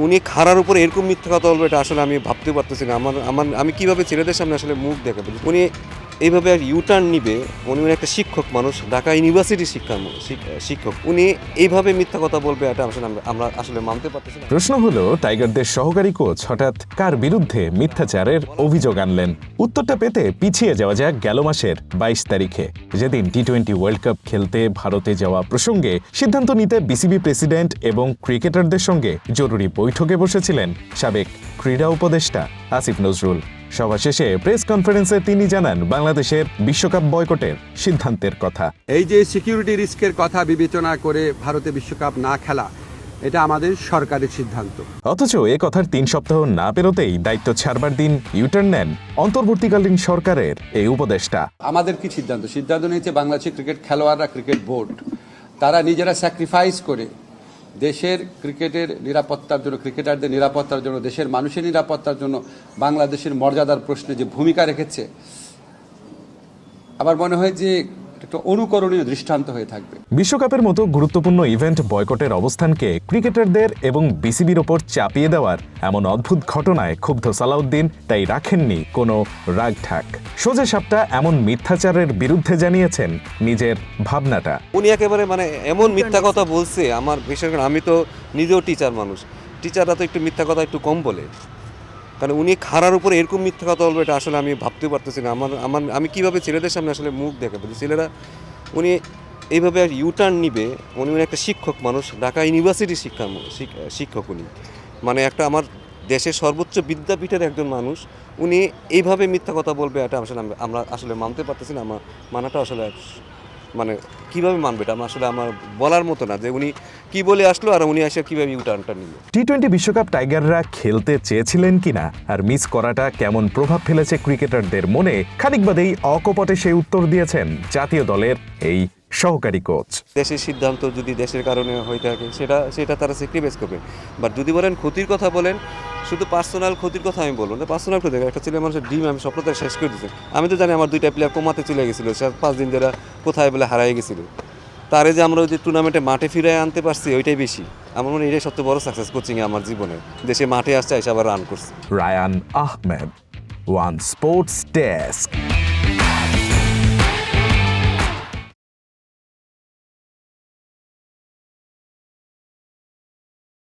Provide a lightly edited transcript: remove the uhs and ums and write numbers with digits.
উনি খাড়ার উপরে এরকম মিথ্যা কথা বলবে এটা আসলে আমি ভাবতে পারতেছি না। আমি কিভাবে ছেলেদের সামনে আসলে মুখ দেখাবো? উনি এইভাবে ইউটার্ন নিবে। উনি একটা শিক্ষক মানুষ, ঢাকা ইউনিভার্সিটির শিক্ষক। উনি এইভাবে মিথ্যা কথা বলবে এটা আসলে আমরা আসলে মানতে পারতেছি না। প্রশ্ন হলো, টাইগারদের সহকারী কোচ হঠাৎ কার বিরুদ্ধে মিথ্যাচারের অভিযোগ আনলেন? উত্তরটা পেতে পিছিয়ে যাওয়া যাক গেল মাসের 22 তারিখে, যেদিন টি-20 ওয়ার্ল্ড কাপ খেলতে ভারতে যাওয়া প্রসঙ্গে সিদ্ধান্ত নিতে বিসিবি প্রেসিডেন্ট এবং ক্রিকেটারদের সঙ্গে জরুরি বৈঠকে বসেছিলেন সাবেক ক্রীড়া উপদেষ্টা আসিফ নজরুল। সভা শেষে প্রেস কনফারেন্সে তিনি জানান বাংলাদেশের বিশ্বকাপ বয়কটের সিদ্ধান্তের কথা। এই যে সিকিউরিটি রিস্কের কথা বিবেচনা করে ভারতে বিশ্বকাপ না খেলা, এটা আমাদের সরকারের সিদ্ধান্ত। অথচ এ কথার 3 সপ্তাহ না পেরোতেই দায়িত্ব ছাড়বার দিন ইউটার্ন নেন অন্তর্বর্তীকালীন সরকারের এই উপদেষ্টা। আমাদের কি সিদ্ধান্ত নিয়েছে বাংলাদেশের ক্রিকেট খেলোয়াড়রা, ক্রিকেট বোর্ড, তারা নিজেরা স্যাক্রিফাইস করে দেশের ক্রিকেটের নিরাপত্তার জন্য, ক্রিকেটারদের নিরাপত্তার জন্য, দেশের মানুষের নিরাপত্তার জন্য বাংলাদেশের মর্যাদার প্রশ্নে যে ভূমিকা রেখেছে, আমার মনে হয় যে একটা অনুকরণীয় দৃষ্টান্ত হয়ে থাকবে। বিশ্বকাপের মতো গুরুত্বপূর্ণ ইভেন্ট বয়কটের অবস্থানকে ক্রিকেটারদের এবং বিসিবির ওপর চাপিয়ে দেওয়ার এমন অদ্ভুত ঘটনায় ক্ষুব্ধ সালাউদ্দিন তাই রাখেননি কোনো রাগঢাক। সোজা সাপটা এমন মিথ্যাচারের বিরুদ্ধে জানিয়েছেন নিজের ভাবনাটা। উনি একেবারে এমন মিথ্যা কথা বলছে, আমার বিশেষ করে আমি তো নিজেও টিচার মানুষ, টিচাররা তো একটু মিথ্যা কথা একটু কম বলে। কারণ উনি খাড়ার উপরে এরকম মিথ্যা কথা বলবে এটা আসলে আমি ভাবতে পারতেছি না। আমি কিভাবে ছেলেদের সামনে আসলে মুখ দেখাবো? ছেলেরা উনি এইভাবে ইউটার্ন নিবে। উনি একটা শিক্ষক মানুষ, ঢাকা ইউনিভার্সিটির শিক্ষক উনি, একটা আমার দেশের সর্বোচ্চ বিদ্যাপীঠের একজন মানুষ। উনি এইভাবে মিথ্যা কথা বলবে এটা আসলে আমরা আসলে মানতে পারতেছি না। মানাটা আসলে কিভাবে মানবে এটা আসলে আমার বলার মতো না, যে উনি কি বলে আসলো আর উনি এসে কিভাবে ইউটার্নটা নিল। টি-20 বিশ্বকাপ টাইগাররা খেলতে চেয়েছিলেন কিনা আর মিস করাটা কেমন প্রভাব ফেলেছে ক্রিকেটারদের মনে, খানিক বাদেই অকপটে সেই উত্তর দিয়েছেন জাতীয় দলের এই সহকারী কোচ। দেশের সিদ্ধান্ত যদি দেশের কারণে হয়ে থাকে সেটা তারা স্যাক্রিফাইস করবে। বাট যদি বলেন ক্ষতির কথা বলেন, শুধু পার্সোনাল ক্ষতির কথা আমি বলবো না। পার্সোনাল ক্ষতি, একটা ছেলে মানুষের ডিম আমি স্বপ্নটা শেষ করে দিচ্ছি। আমি তো জানি আমার 2টা প্লেয়ার কোমাতে চলে গেছিলো, 5 দিন ধরে কোথায় বলে হারাই গেছিলো। তারে যে আমরা ওই যে টুর্নামেন্টে মাঠে ফিরে আনতে পারছি, ওইটাই বেশি। আমার মনে হয় এটাই সবচেয়ে বড় সাকসেস কোচিংয়ে আমার জীবনে। দেশে মাঠে আসছে, এসে আবার রান করছে। Rayan Ahmed, one sports desk.